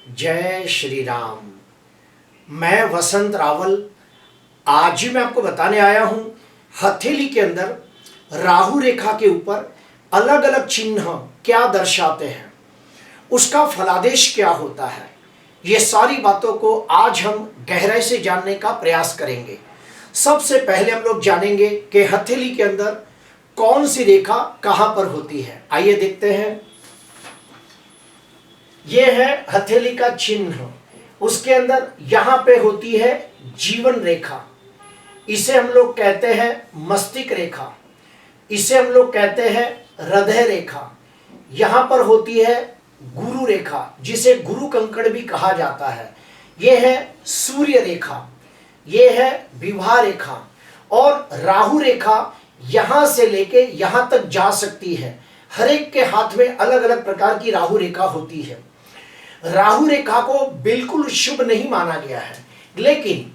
जय श्री राम। मैं वसंत रावल आज मैं आपको बताने आया हूं हथेली के अंदर राहु रेखा के ऊपर अलग अलग चिन्ह क्या दर्शाते हैं, उसका फलादेश क्या होता है। ये सारी बातों को आज हम गहराई से जानने का प्रयास करेंगे। सबसे पहले हम लोग जानेंगे कि हथेली के अंदर कौन सी रेखा कहां पर होती है। आइए देखते हैं। यह है हथेली का चिन्ह। उसके अंदर यहां पे होती है जीवन रेखा, इसे हम लोग कहते हैं मस्तिष्क रेखा, इसे हम लोग कहते हैं हृदय रेखा। यहां पर होती है गुरु रेखा, जिसे गुरु कंकड़ भी कहा जाता है। यह है सूर्य रेखा, यह है विवाह रेखा। और राहु रेखा यहां से लेके यहां तक जा सकती है। हर एक के हाथ में अलग अलग प्रकार की राहु रेखा होती है। राहु रेखा को बिल्कुल शुभ नहीं माना गया है, लेकिन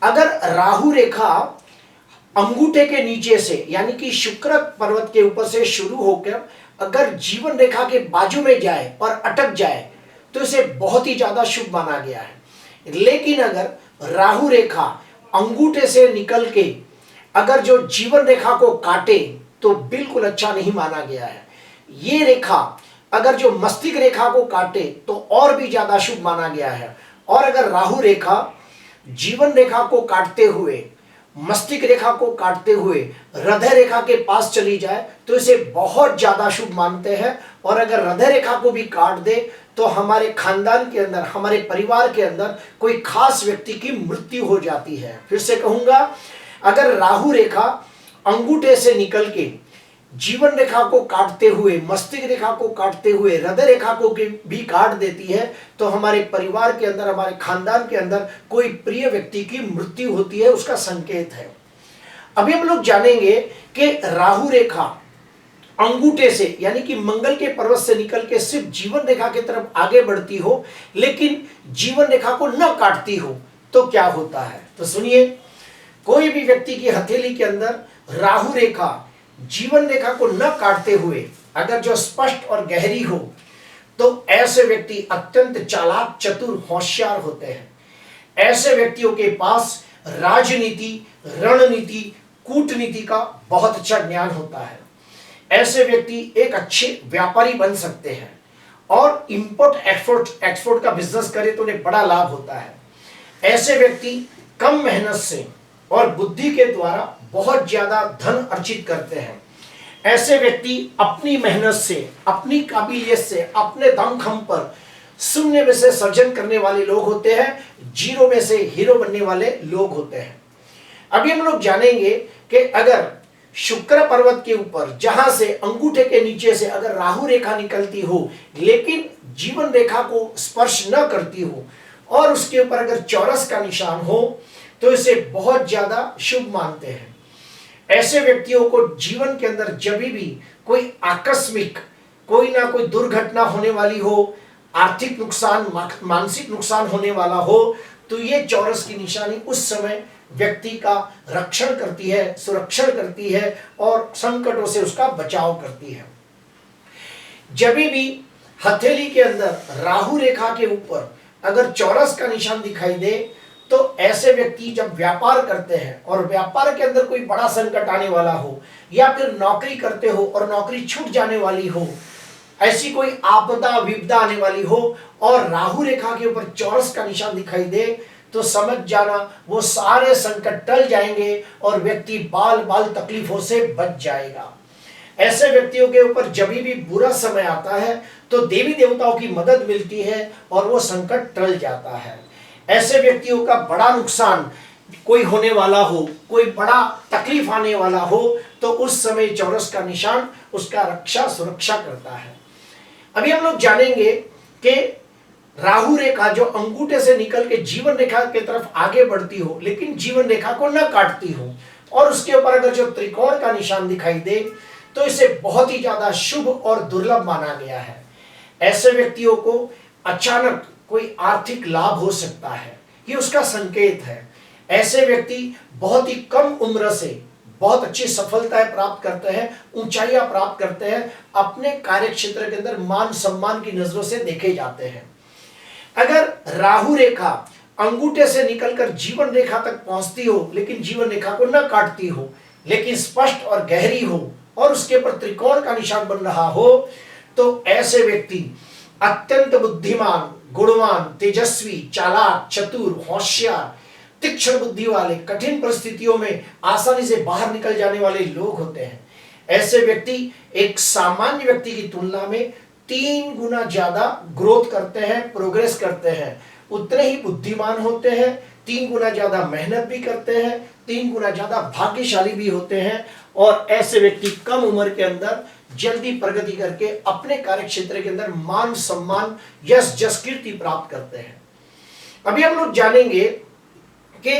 अगर राहु रेखा अंगूठे के नीचे से यानी कि शुक्र पर्वत के ऊपर से शुरू होकर अगर जीवन रेखा के बाजू में जाए और अटक जाए तो इसे बहुत ही ज्यादा शुभ माना गया है। लेकिन अगर राहु रेखा अंगूठे से निकल के अगर जो जीवन रेखा को काटे तो बिल्कुल अच्छा नहीं माना गया है। ये रेखा अगर जो मस्तिष्क रेखा को काटे तो और भी ज्यादा शुभ माना गया है। और अगर राहु रेखा जीवन रेखा को काटते हुए, मस्तिष्क रेखा को काटते हुए हृदय रेखा के पास चली जाए तो इसे बहुत ज्यादा शुभ मानते हैं। और अगर हृदय रेखा को भी काट दे तो हमारे खानदान के अंदर, हमारे परिवार के अंदर कोई खास व्यक्ति की मृत्यु हो जाती है। फिर से कहूंगा, अगर राहु रेखा अंगूठे से निकल के जीवन रेखा को काटते हुए, मस्तिष्क रेखा को काटते हुए हृदय रेखा को भी काट देती है तो हमारे परिवार के अंदर, हमारे खानदान के अंदर कोई प्रिय व्यक्ति की मृत्यु होती है, उसका संकेत है। अभी हम लोग जानेंगे कि राहु रेखा अंगूठे से यानी कि मंगल के पर्वत से निकल के सिर्फ जीवन रेखा की तरफ आगे बढ़ती हो लेकिन जीवन रेखा को न काटती हो तो क्या होता है। तो सुनिए, कोई भी व्यक्ति की हथेली के अंदर राहु रेखा जीवन रेखा को न काटते हुए अगर जो स्पष्ट और गहरी हो तो ऐसे व्यक्ति अत्यंत चालाक, चतुर, होशियार होते हैं। ऐसे व्यक्तियों के पास राजनीति, रणनीति, कूटनीति का बहुत अच्छा ज्ञान होता है। ऐसे व्यक्ति एक अच्छे व्यापारी बन सकते हैं और इंपोर्ट एक्सपोर्ट का बिजनेस करे तो उन्हें बड़ा लाभ होता है। ऐसे व्यक्ति कम मेहनत से और बुद्धि के द्वारा बहुत ज्यादा धन अर्जित करते हैं। ऐसे व्यक्ति अपनी मेहनत से, अपनी काबिलियत से, अपने दमखम पर शून्य में से सर्जन करने वाले लोग होते हैं, जीरो में से हीरो बनने वाले लोग होते हैं। अभी हम लोग जानेंगे कि अगर शुक्र पर्वत के ऊपर जहां से अंगूठे के नीचे से अगर राहु रेखा निकलती हो लेकिन जीवन रेखा को स्पर्श न करती हो और उसके ऊपर अगर चौरस का निशान हो तो इसे बहुत ज्यादा शुभ मानते हैं। ऐसे व्यक्तियों को जीवन के अंदर जब भी कोई आकस्मिक कोई ना कोई दुर्घटना होने वाली हो, आर्थिक नुकसान, मानसिक नुकसान होने वाला हो तो ये चौरस की निशानी उस समय व्यक्ति का रक्षण करती है, सुरक्षण करती है और संकटों से उसका बचाव करती है। जब भी हथेली के अंदर राहु रेखा के ऊपर अगर चौरस का निशान दिखाई दे तो ऐसे व्यक्ति जब व्यापार करते हैं और व्यापार के अंदर कोई बड़ा संकट आने वाला हो या फिर नौकरी करते हो और नौकरी छूट जाने वाली हो, ऐसी कोई आपदा विपदा आने वाली हो और राहु रेखा के ऊपर चौरस का निशान दिखाई दे तो समझ जाना वो सारे संकट टल जाएंगे और व्यक्ति बाल बाल तकलीफों से बच जाएगा। ऐसे व्यक्तियों के ऊपर जब भी बुरा समय आता है तो देवी देवताओं की मदद मिलती है और वो संकट टल जाता है। ऐसे व्यक्तियों का बड़ा नुकसान कोई होने वाला हो, कोई बड़ा तकलीफ आने वाला हो तो उस समय चौरस का निशान उसका रक्षा सुरक्षा करता है। अभी हम लोग जानेंगे कि राहु रेखा जो अंगूठे से निकल के जीवन रेखा की तरफ आगे बढ़ती हो लेकिन जीवन रेखा को न काटती हो और उसके ऊपर अगर जो त्रिकोण का निशान दिखाई दे तो इसे बहुत ही ज्यादा शुभ और दुर्लभ माना गया है। ऐसे व्यक्तियों को अचानक कोई आर्थिक लाभ हो सकता है, ये उसका संकेत है। ऐसे व्यक्ति बहुत ही कम उम्र से बहुत अच्छी सफलताएं प्राप्त करते हैं, ऊंचाइयां प्राप्त करते हैं, अपने कार्य क्षेत्र के अंदर मान सम्मान की नजरों से देखे जाते हैं। अगर राहु रेखा अंगूठे से निकलकर जीवन रेखा तक पहुंचती हो लेकिन जीवन रेखा को न काटती हो, लेकिन स्पष्ट और गहरी हो और उसके ऊपर त्रिकोण का निशान बन रहा हो, तो ऐसे व्यक्ति अत्यंत बुद्धिमान, गुणवान, तेजस्वी, चालाक, चतुर, होशियार, तीक्ष्ण बुद्धि वाले, कठिन परिस्थितियों में आसानी से बाहर निकल जाने वाले लोग होते हैं। ऐसे व्यक्ति एक सामान्य व्यक्ति की तुलना में 3 गुना ज्यादा ग्रोथ करते हैं, प्रोग्रेस करते हैं, उतने ही बुद्धिमान होते हैं, 3 गुना ज्यादा मेहनत भी करते हैं, 3 गुना ज्यादा भाग्यशाली भी होते हैं और ऐसे व्यक्ति कम उम्र के अंदर जल्दी प्रगति करके अपने कार्य क्षेत्र के अंदर मान सम्मान, यश, जस, कीर्ति प्राप्त करते हैं। अभी हम लोग जानेंगे कि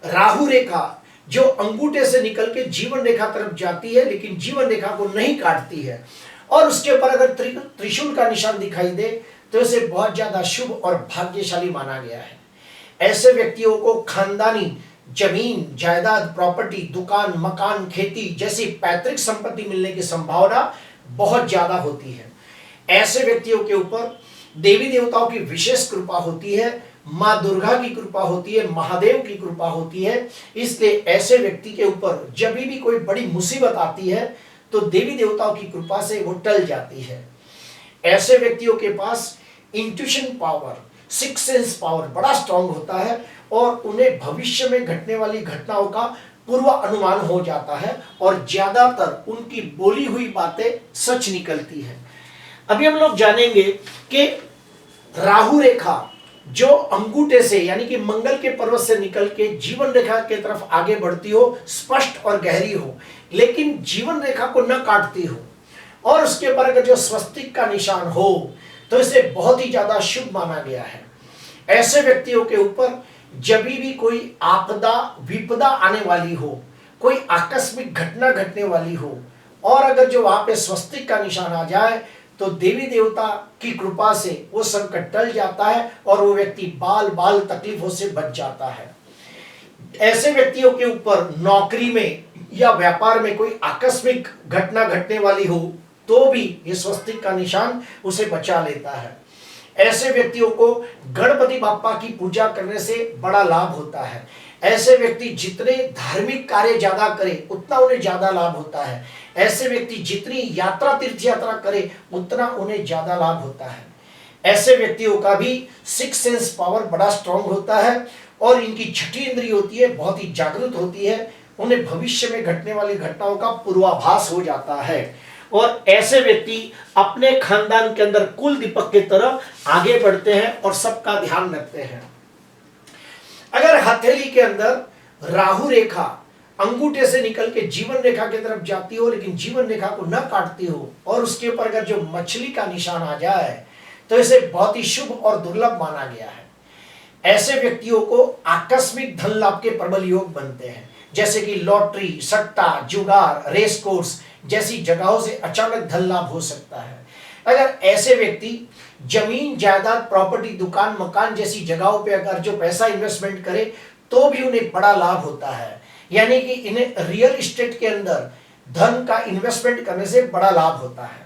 राहु रेखा जो अंगूठे से निकल के जीवन रेखा तरफ जाती है लेकिन जीवन रेखा को नहीं काटती है और उसके ऊपर अगर त्रिशूल का निशान दिखाई दे तो इसे बहुत ज्यादा शुभ और भाग्यशाली माना गया है। ऐसे व्यक्तियों को खानदानी जमीन, जायदाद, प्रॉपर्टी, दुकान, मकान, खेती जैसी पैतृक संपत्ति मिलने की संभावना बहुत ज्यादा होती है। ऐसे व्यक्तियों के ऊपर देवी देवताओं की विशेष कृपा होती है, माँ दुर्गा की कृपा होती है, महादेव की कृपा होती है। इसलिए ऐसे व्यक्ति के ऊपर जब भी कोई बड़ी मुसीबत आती है तो देवी देवताओं की कृपा से वो टल जाती है। ऐसे व्यक्तियों के पास intuition power, six sense power बड़ा स्ट्रांग होता है और उन्हें भविष्य में घटने वाली घटनाओं का पूर्व अनुमान हो जाता है और ज्यादातर उनकी बोली हुई बातें सच निकलती है। अभी हम लोग जानेंगे कि राहु रेखा जो अंगूठे से यानी कि मंगल के पर्वत से निकल के जीवन रेखा के तरफ आगे बढ़ती हो, स्पष्ट और गहरी हो, लेकिन जीवन रेखा को न काटती हो और उसके ऊपर अगर जो स्वस्तिक का निशान हो तो इसे बहुत ही ज्यादा शुभ माना गया है। ऐसे व्यक्तियों के ऊपर जब भी कोई आपदा विपदा आने वाली हो, कोई आकस्मिक घटना घटने वाली हो और अगर जो वहां पे स्वस्तिक का निशान आ जाए तो देवी देवता की कृपा से वो संकट टल जाता है और वो व्यक्ति बाल बाल तकलीफों से बच जाता है। ऐसे व्यक्तियों के ऊपर नौकरी में या व्यापार में कोई आकस्मिक घटना घटने वाली हो तो भी ये स्वस्तिक का निशान उसे बचा लेता है। ऐसे व्यक्तियों को गणपति बाप्पा की पूजा करने से बड़ा लाभ होता है। ऐसे व्यक्ति जितने धार्मिक कार्य ज्यादा करें उतना उन्हें ज्यादा लाभ होता है। ऐसे व्यक्ति जितनी यात्रा, तीर्थ यात्रा करे उतना उन्हें ज्यादा लाभ होता है। ऐसे व्यक्तियों का भी सिक्स सेंस पावर बड़ा स्ट्रांग होता है और इनकी छठी इंद्री होती है, बहुत ही जागृत होती है। उन्हें भविष्य में घटने वाली घटनाओं का पूर्वाभास हो जाता है और ऐसे व्यक्ति अपने खानदान के अंदर कुल दीपक की तरह आगे बढ़ते हैं और सबका ध्यान रखते हैं। अगर हथेली के अंदर राहु रेखा अंगूठे से निकल के जीवन रेखा की तरफ जाती हो लेकिन जीवन रेखा को न काटती हो और उसके ऊपर अगर जो मछली का निशान आ जाए तो इसे बहुत ही शुभ और दुर्लभ माना गया है। ऐसे व्यक्तियों को आकस्मिक धन लाभ के प्रबल योग बनते हैं, जैसे कि लॉटरी, सट्टा, जुगार, रेस कोर्स जैसी जगहों से अचानक धन लाभ हो सकता है। अगर ऐसे व्यक्ति जमीन, जायदाद, प्रॉपर्टी, दुकान, मकान जैसी जगहों पे अगर जो पैसा इन्वेस्टमेंट करे तो भी उन्हें बड़ा लाभ होता है, यानी कि इन्हें रियल एस्टेट के अंदर धन का इन्वेस्टमेंट करने से बड़ा लाभ होता है।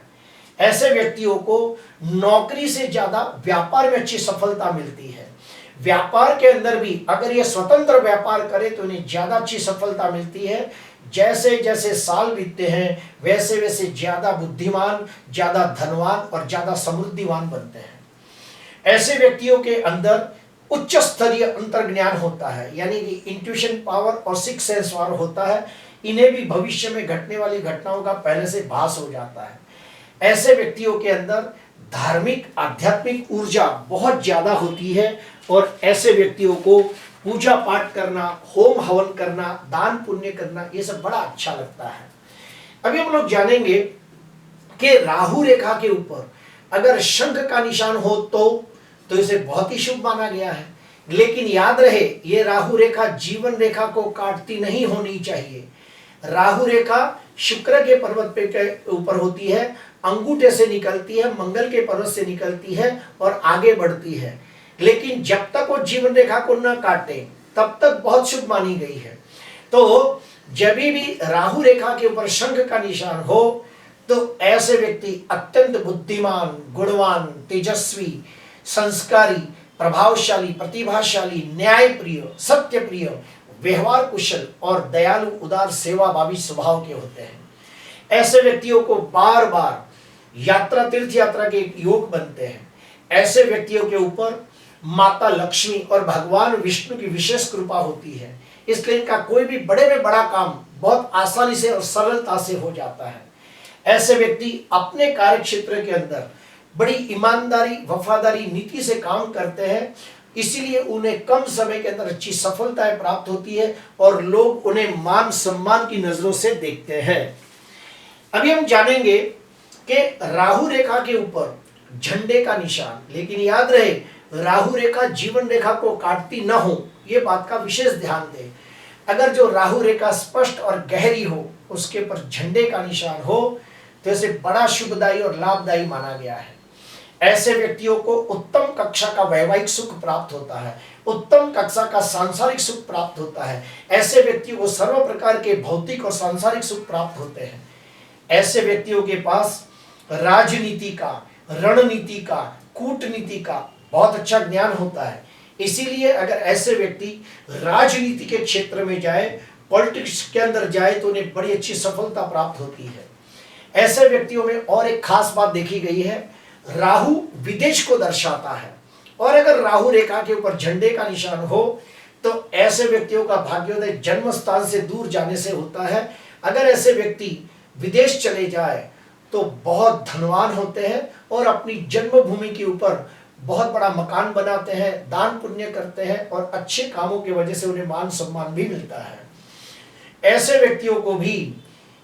ऐसे व्यक्तियों को नौकरी से ज्यादा व्यापार में अच्छी सफलता मिलती है। व्यापार के अंदर भी अगर ये स्वतंत्र व्यापार करे तो इन्हें ज्यादा अच्छी सफलता मिलती है। जैसे जैसे साल बीतते हैं वैसे वैसे ज्यादा बुद्धिमान, ज्यादा धनवान और ज्यादा समृद्धिवान बनते हैं। ऐसे व्यक्तियों के अंदर उच्च स्तरीय अंतर्ज्ञान होता है, यानी कि इंट्यूशन पावर और सिक्स सेंस पावर होता है। इन्हें भी भविष्य में घटने वाली घटनाओं का पहले से भास हो जाता है। ऐसे व्यक्तियों के अंदर धार्मिक, आध्यात्मिक ऊर्जा बहुत ज्यादा होती है और ऐसे व्यक्तियों को पूजा पाठ करना, होम हवन करना, दान पुण्य करना ये सब बड़ा अच्छा लगता है। अभी हम लोग जानेंगे कि राहु रेखा के ऊपर अगर शंख का निशान हो तो इसे बहुत ही शुभ माना गया है। लेकिन याद रहे ये राहु रेखा जीवन रेखा को काटती नहीं होनी चाहिए। राहु रेखा शुक्र के पर्वत पे के ऊपर होती है, अंगूठे से निकलती है, मंगल के पर्वत से निकलती है और आगे बढ़ती है। लेकिन जब तक वो जीवन रेखा को न काटे तब तक बहुत शुभ मानी गई है। तो जब भी राहु रेखा के ऊपर शंख का निशान हो तो ऐसे व्यक्ति अत्यंत बुद्धिमान, गुणवान, तेजस्वी, संस्कारी, प्रभावशाली, प्रतिभाशाली, न्यायप्रिय, सत्यप्रिय, व्यवहार कुशल और दयालु, उदार, सेवाभावी स्वभाव के होते हैं। ऐसे व्यक्तियों को बार बार यात्रा, तीर्थ यात्रा के योग बनते हैं। ऐसे व्यक्तियों के ऊपर माता लक्ष्मी और भगवान विष्णु की विशेष कृपा होती है, इसलिए इनका कोई भी बड़े में बड़ा काम बहुत आसानी से और सरलता से हो जाता है। ऐसे व्यक्ति अपने कार्य क्षेत्र के अंदर बड़ी ईमानदारी, वफादारी, नीति से काम करते हैं, इसीलिए उन्हें कम समय के अंदर अच्छी सफलताएं प्राप्त होती है और लोग उन्हें मान सम्मान की नजरों से देखते हैं। अभी हम जानेंगे कि राहु रेखा के ऊपर झंडे का निशान, लेकिन याद रहे राहु रेखा जीवन रेखा को काटती न हो, ये बात का विशेष ध्यान दें। अगर जो राहु रेखा स्पष्ट और गहरी हो, उसके पर झंडे का निशान हो, तो इसे बड़ा शुभदायी और लाभदायी माना गया है। ऐसे व्यक्तियों को उत्तम कक्षा का वैवाहिक सुख प्राप्त होता है, उत्तम कक्षा का सांसारिक सुख प्राप्त होता है। ऐसे व्यक्तियों को सर्व प्रकार के भौतिक और सांसारिक सुख प्राप्त होते हैं। ऐसे व्यक्तियों के पास राजनीति का, रणनीति का, कूटनीति का बहुत अच्छा ज्ञान होता है। इसीलिए अगर ऐसे व्यक्ति राजनीति के क्षेत्र में जाए, पॉलिटिक्स के अंदर जाए, तो उन्हें बड़ी अच्छी सफलता प्राप्त होती है। ऐसे व्यक्तियों में और एक खास बात देखी गई है, राहु विदेश को दर्शाता है, और अगर राहु रेखा के ऊपर झंडे का निशान हो तो ऐसे व्यक्तियों का भाग्योदय जन्म स्थान से दूर जाने से होता है। अगर ऐसे व्यक्ति विदेश चले जाए तो बहुत धनवान होते हैं और अपनी जन्मभूमि के ऊपर बहुत बड़ा मकान बनाते हैं, दान पुण्य करते हैं और अच्छे कामों की वजह से उन्हें मान सम्मान भी मिलता है। ऐसे व्यक्तियों को भी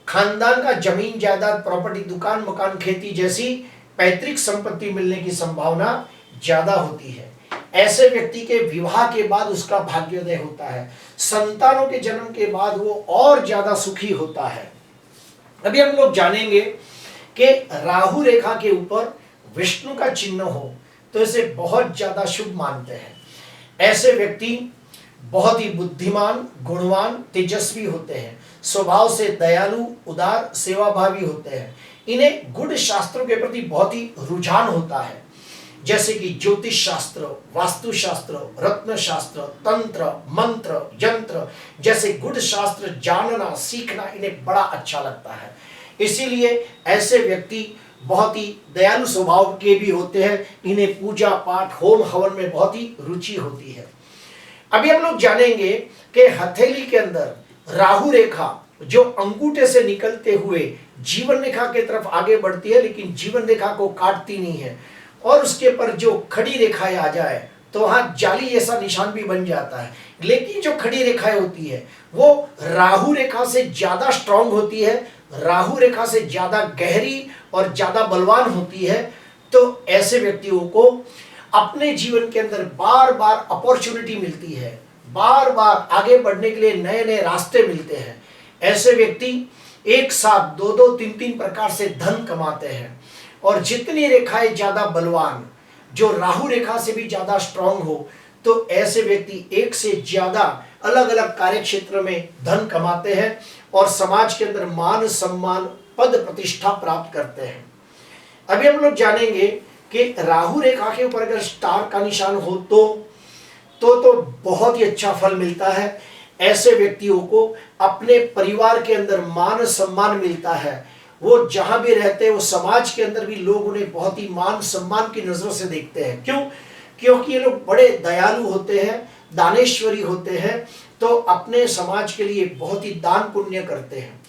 खानदान का जमीन जायदाद, प्रॉपर्टी, दुकान, मकान, खेती जैसी पैतृक संपत्ति मिलने की संभावना ज्यादा होती है। ऐसे व्यक्ति के विवाह के बाद उसका भाग्योदय होता है, संतानों के जन्म के बाद वो और ज्यादा सुखी होता है। अभी हम लोग जानेंगे कि राहु रेखा के ऊपर विष्णु का चिन्ह हो तो इसे बहुत ज्यादा शुभ मानते हैं। ऐसे व्यक्ति बहुत ही बुद्धिमान, गुणवान, तेजस्वी होते हैं, स्वभाव से दयालु, उदार, सेवाभावी होते हैं। इन्हें गुण शास्त्रों के प्रति बहुत ही रुझान होता है, जैसे कि ज्योतिष शास्त्र, वास्तु शास्त्र, रत्न शास्त्र, तंत्र, मंत्र, यंत्र जैसे गुण शास्त्र जानना, सीखना इन्हें बड़ा अच्छा लगता है। इसीलिए ऐसे व्यक्ति बहुत ही दयालु स्वभाव के भी होते हैं। इन्हें पूजा पाठ, होम हवन में बहुत ही रुचि होती है। अभी हम लोग जानेंगे कि हथेली के अंदर राहु रेखा जो अंगूठे से निकलते हुए जीवन रेखा की तरफ आगे बढ़ती है, लेकिन जीवन रेखा को काटती नहीं है, और उसके पर जो खड़ी रेखाएं आ जाए तो वहां जाली जैसा निशान भी बन जाता है। लेकिन जो खड़ी रेखाएं होती है वो राहु रेखा से ज्यादा स्ट्रांग होती है, राहु रेखा से ज्यादा गहरी और ज्यादा बलवान होती है। तो ऐसे व्यक्तियों को अपने जीवन के अंदर बार बार अपॉर्चुनिटी मिलती है, बार बार आगे बढ़ने के लिए नए नए रास्ते मिलते हैं। ऐसे व्यक्ति एक साथ दो दो तीन तीन प्रकार से धन कमाते हैं, और जितनी रेखाएं ज्यादा बलवान, जो राहु रेखा से भी ज्यादा स्ट्रांग हो, तो ऐसे व्यक्ति एक से ज्यादा अलग अलग कार्य क्षेत्र में धन कमाते हैं और समाज के अंदर मान सम्मान, पद प्रतिष्ठा प्राप्त करते हैं। अभी हम लोग जानेंगे कि राहु रेखा के ऊपर अगर स्टार का निशान हो तो बहुत ही अच्छा फल मिलता है। ऐसे व्यक्तियों को अपने परिवार के अंदर मान सम्मान मिलता है। वो जहां भी रहते हैं, वो समाज के अंदर भी लोग उन्हें बहुत ही मान सम्मान की नजरों से देखते हैं। क्यों? क्योंकि ये लोग बड़े दयालु होते हैं, दानेश्वरी होते हैं, तो अपने समाज के लिए बहुत ही दान पुण्य करते हैं।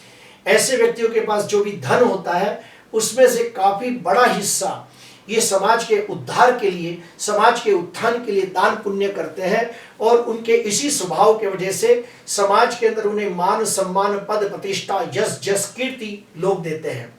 ऐसे व्यक्तियों के पास जो भी धन होता है उसमें से काफी बड़ा हिस्सा ये समाज के उद्धार के लिए, समाज के उत्थान के लिए दान पुण्य करते हैं, और उनके इसी स्वभाव के वजह से समाज के अंदर उन्हें मान सम्मान, पद प्रतिष्ठा, यश जस कीर्ति लोग देते हैं।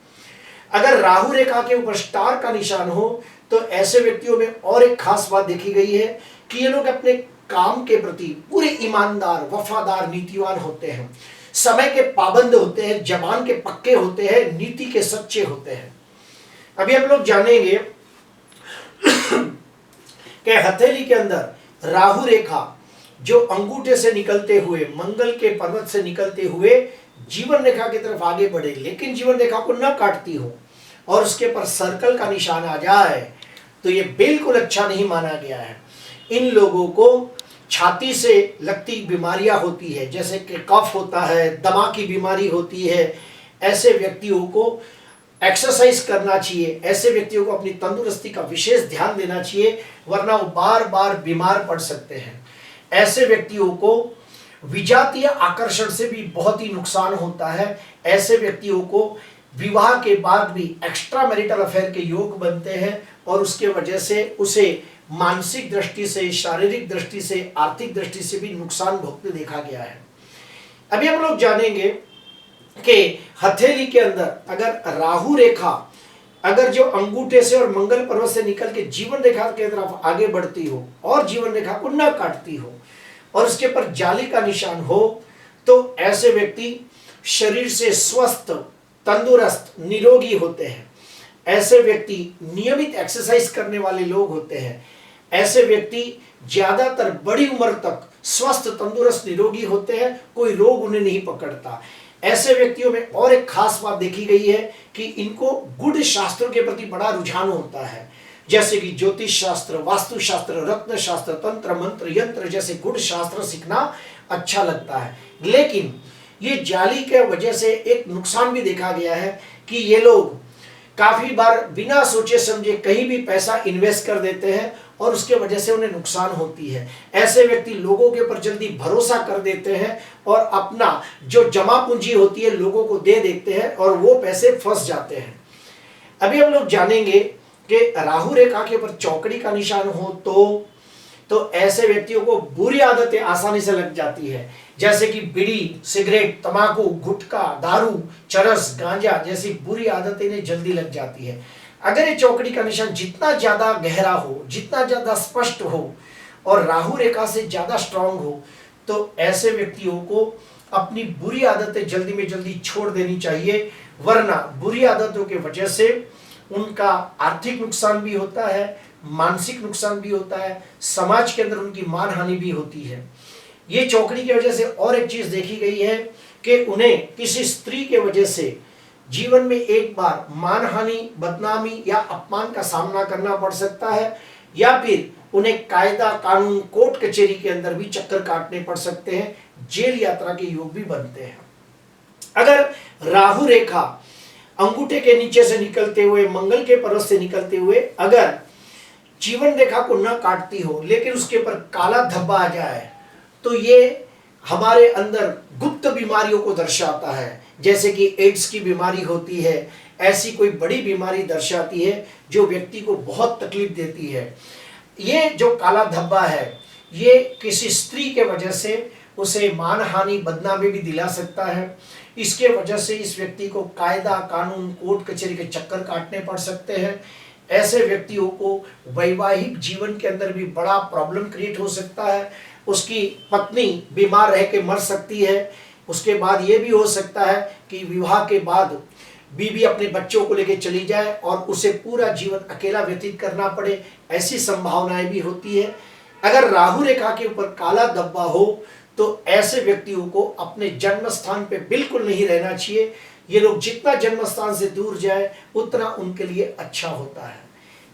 अगर राहु रेखा के ऊपर स्टार का निशान हो तो ऐसे व्यक्तियों में और एक खास बात देखी गई है कि ये लोग अपने काम के प्रति पूरे ईमानदार, वफादार, नीतिवान होते हैं, समय के पाबंद होते हैं, जबान के पक्के होते हैं, नीति के सच्चे होते हैं। अभी हम लोग जानेंगे कि हथेली के अंदर राहु रेखा जो अंगूठे से निकलते हुए, मंगल के पर्वत से निकलते हुए जीवन रेखा की तरफ आगे बढ़े, लेकिन जीवन रेखा को न काटती हो, और उसके पर सर्कल का निशान आ जाए तो ये बिल्कुल अच्छा नहीं माना गया है। इन लोगों को छाती से लगती बीमारियां होती है, जैसे कि कफ होता है, दमा की बीमारी होती है। ऐसे व्यक्तियों को एक्सरसाइज करना चाहिए, ऐसे व्यक्तियों को अपनी तंदुरुस्ती का विशेष ध्यान देना चाहिए, वरना वो बार बार बीमार पड़ सकते हैं। ऐसे व्यक्तियों को विजातीय आकर्षण से भी बहुत ही नुकसान होता है। ऐसे व्यक्तियों को विवाह के बाद भी एक्स्ट्रा मैरिटल अफेयर के योग बनते हैं और उसके वजह से उसे मानसिक दृष्टि से, शारीरिक दृष्टि से, आर्थिक दृष्टि से भी नुकसान भोगते देखा गया है। अभी हम लोग जानेंगे कि हथेली के अंदर अगर राहु रेखा अगर जो अंगूठे से और मंगल पर्वत से निकल के जीवन रेखा के तरफ आगे बढ़ती हो और जीवन रेखा को न काटती हो और उसके पर जाली का निशान हो, तो ऐसे व्यक्ति शरीर से स्वस्थ, तंदुरुस्त, निरोगी होते हैं। ऐसे व्यक्ति नियमित एक्सरसाइज करने वाले लोग होते हैं। ऐसे व्यक्ति ज्यादातर बड़ी उम्र तक स्वस्थ, तंदुरुस्त, निरोगी होते हैं, कोई रोग उन्हें नहीं पकड़ता। ऐसे व्यक्तियों में और एक खास बात देखी गई है कि इनको गुड़ शास्त्रों के प्रति बड़ा रुझान होता है, जैसे कि ज्योतिष शास्त्र, वास्तु शास्त्र, रत्न शास्त्र, तंत्र, मंत्र, यंत्र जैसे गुड़ शास्त्र सीखना अच्छा लगता है। लेकिन ये जाली के वजह से एक नुकसान भी देखा गया है कि ये लोग काफी बार बिना सोचे समझे कहीं भी पैसा इन्वेस्ट कर देते हैं और उसके वजह से उन्हें नुकसान होती है। ऐसे व्यक्ति लोगों के ऊपर जल्दी भरोसा कर देते हैं और अपना जो जमा पूंजी होती है लोगों को दे देते हैं और वो पैसे फंस जाते हैं। अभी हम लोग जानेंगे कि राहु रेखा के ऊपर चौकड़ी का निशान हो तो ऐसे व्यक्तियों को बुरी आदतें आसानी से लग जाती है, जैसे कि बीड़ी, सिगरेट, तंबाकू, गुटखा, दारू, चरस, गांजा जैसी बुरी आदतें इन्हें जल्दी लग जाती है। अगर ये चौकड़ी का निशान जितना ज्यादा गहरा हो, जितना ज्यादा स्पष्ट हो और राहु रेखा से ज्यादा स्ट्रांग हो, तो ऐसे व्यक्तियों को अपनी बुरी आदतें जल्दी में जल्दी छोड़ देनी चाहिए, वरना बुरी आदतों की वजह से उनका आर्थिक नुकसान भी होता है, मानसिक नुकसान भी होता है, समाज के अंदर उनकी मान हानि भी होती है। ये चौकड़ी की वजह से और एक चीज देखी गई है कि उन्हें किसी स्त्री के वजह से जीवन में एक बार मान हानि, बदनामी या अपमान का सामना करना पड़ सकता है, या फिर उन्हें कायदा, कानून, कोर्ट कचहरी के अंदर भी चक्कर काटने पड़ सकते हैं, जेल यात्रा के योग भी बनते हैं। अगर राहु रेखा अंगूठे के नीचे से निकलते हुए, मंगल के पर्वत से निकलते हुए अगर जीवन रेखा को न काटती हो लेकिन उसके ऊपर काला धब्बा आ जाए, तो ये हमारे अंदर गुप्त बीमारियों को दर्शाता है, जैसे कि एड्स की बीमारी होती है। ऐसी कोई बड़ी बीमारी दर्शाती है जो व्यक्ति को बहुत तकलीफ देती है। ये जो काला धब्बा है ये किसी स्त्री के वजह से उसे मान हानि, बदनामी भी दिला सकता है। इसके वजह से इस व्यक्ति को कायदा, कानून, कोर्ट कचहरी के चक्कर काटने पड़ सकते हैं। ऐसे व्यक्तियों को वैवाहिक जीवन के अंदर भी बड़ा प्रॉब्लम क्रिएट हो सकता है। उसकी पत्नी बीमार रह के मर सकती है। उसके बाद ये भी हो सकता है कि विवाह के बाद बीवी अपने बच्चों को लेकर चली जाए और उसे पूरा जीवन अकेला व्यतीत करना पड़े, ऐसी संभावनाएं भी होती है। अगर राहु रेखा के ऊपर काला धब्बा हो तो ऐसे व्यक्तियों को अपने जन्म स्थान पे बिल्कुल नहीं रहना चाहिए। ये लोग जितना जन्म स्थान से दूर जाए उतना उनके लिए अच्छा होता है।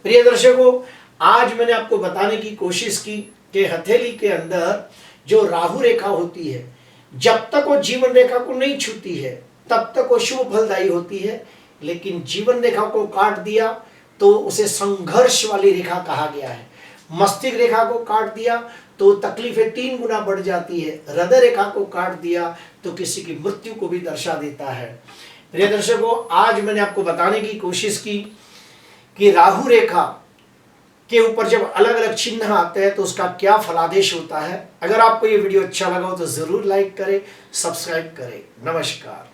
प्रिय दर्शकों, आज मैंने आपको बताने की कोशिश की कि हथेली के अंदर जो राहु रेखा होती है, जब तक वो जीवन रेखा को नहीं छूती है तब तक वो शुभ फलदायी होती है, लेकिन जीवन रेखा को काट दिया तो उसे संघर्ष वाली रेखा कहा गया है। मस्तिष्क रेखा को काट दिया तो तकलीफें 3 गुना बढ़ जाती है। हृदय रेखा को काट दिया तो किसी की मृत्यु को भी दर्शा देता है। प्रिय दर्शकों, आज मैंने आपको बताने की कोशिश की कि राहु रेखा के ऊपर जब अलग अलग चिन्ह आते हैं तो उसका क्या फलादेश होता है। अगर आपको ये वीडियो अच्छा लगा हो तो जरूर लाइक करें, सब्सक्राइब करें। नमस्कार।